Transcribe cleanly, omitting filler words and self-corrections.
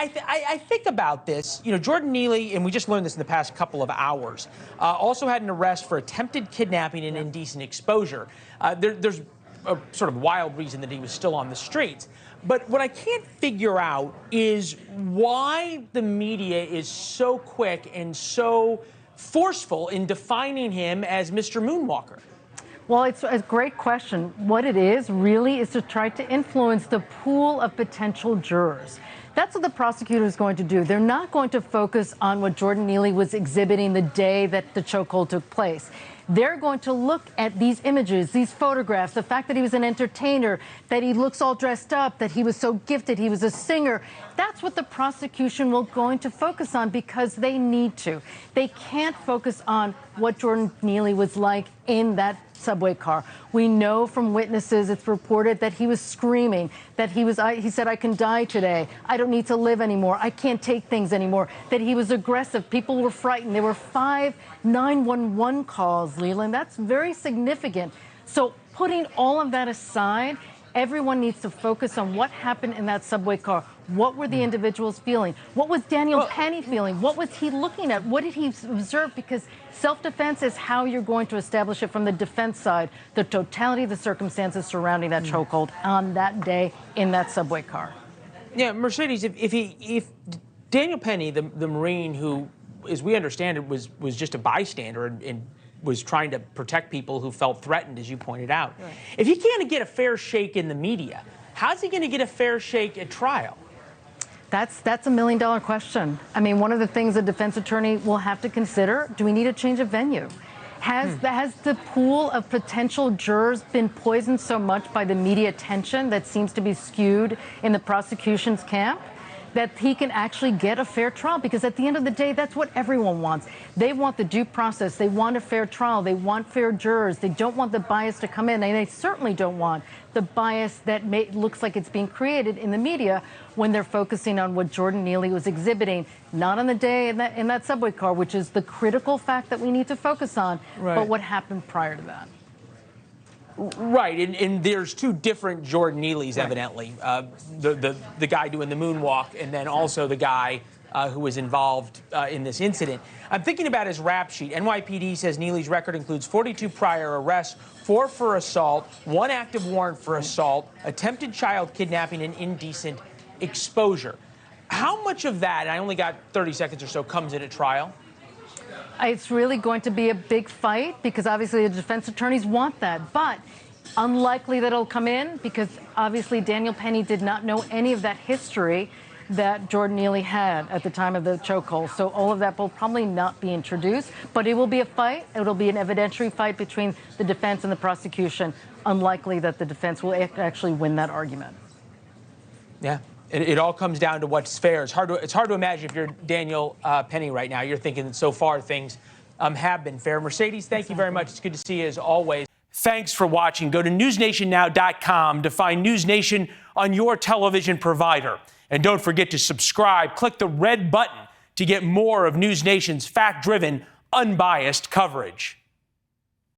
I think about this. You know, Jordan Neely, and we just learned this in the past couple of hours, also had an arrest for attempted kidnapping and indecent exposure. There's a sort of wild reason that he was still on the streets. But what I can't figure out is why the media is so quick and so forceful in defining him as Mr. Moonwalker. Well, it's a great question. What it is really is to try to influence the pool of potential jurors. That's what the prosecutor is going to do. They're not going to focus on what Jordan Neely was exhibiting the day that the chokehold took place. They're going to look at these images, these photographs, the fact that he was an entertainer, that he looks all dressed up, that he was so gifted, he was a singer. That's what the prosecution will going to focus on because they need to. They can't focus on what Jordan Neely was like in that subway car. We know from witnesses, it's reported that he was screaming, that he said, "I can die today. I don't need to live anymore. I can't take things anymore," that he was aggressive. People were frightened. There were 5 911 calls, Leland. That's very significant. So putting all of that aside, everyone needs to focus on what happened in that subway car. What were the individuals feeling? What was Daniel Penny feeling? What was he looking at? What did he observe? Because self-defense is how you're going to establish it from the defense side, the totality of the circumstances surrounding that chokehold on that day in that subway car. Yeah, Mercedes, if Daniel Penny, the Marine who, as we understand it, was just a bystander and was trying to protect people who felt threatened, as you pointed out. Right. If he can't get a fair shake in the media, how's he going to get a fair shake at trial? That's a $1 million question. I mean, one of the things a defense attorney will have to consider, do we need a change of venue? Has the pool of potential jurors been poisoned so much by the media attention that seems to be skewed in the prosecution's camp that he can actually get a fair trial? Because at the end of the day, that's what everyone wants. They want the due process. They want a fair trial. They want fair jurors. They don't want the bias to come in. And they certainly don't want the bias that looks like it's being created in the media when they're focusing on what Jordan Neely was exhibiting, not on the day in that subway car, which is the critical fact that we need to focus on, but what happened prior to that. Right, and there's 2 different Jordan Neelys, evidently. The guy doing the moonwalk and then also the guy who was involved in this incident. I'm thinking about his rap sheet. NYPD says Neely's record includes 42 prior arrests, 4 for assault, 1 active warrant for assault, attempted child kidnapping, and indecent exposure. How much of that, and I only got 30 seconds or so, comes in at trial? It's really going to be a big fight because obviously the defense attorneys want that, but unlikely that it'll come in because obviously Daniel Penny did not know any of that history that Jordan Neely had at the time of the chokehold. So all of that will probably not be introduced, but it will be a fight. It'll be an evidentiary fight between the defense and the prosecution. Unlikely that the defense will actually win that argument. Yeah. It all comes down to what's fair. It's hard to imagine if you're Daniel Penny right now. You're thinking that so far things have been fair. Mercedes, thank you very much. It's good to see you as always. Thanks for watching. Go to newsnationnow.com to find NewsNation on your television provider. And don't forget to subscribe. Click the red button to get more of NewsNation's fact-driven, unbiased coverage.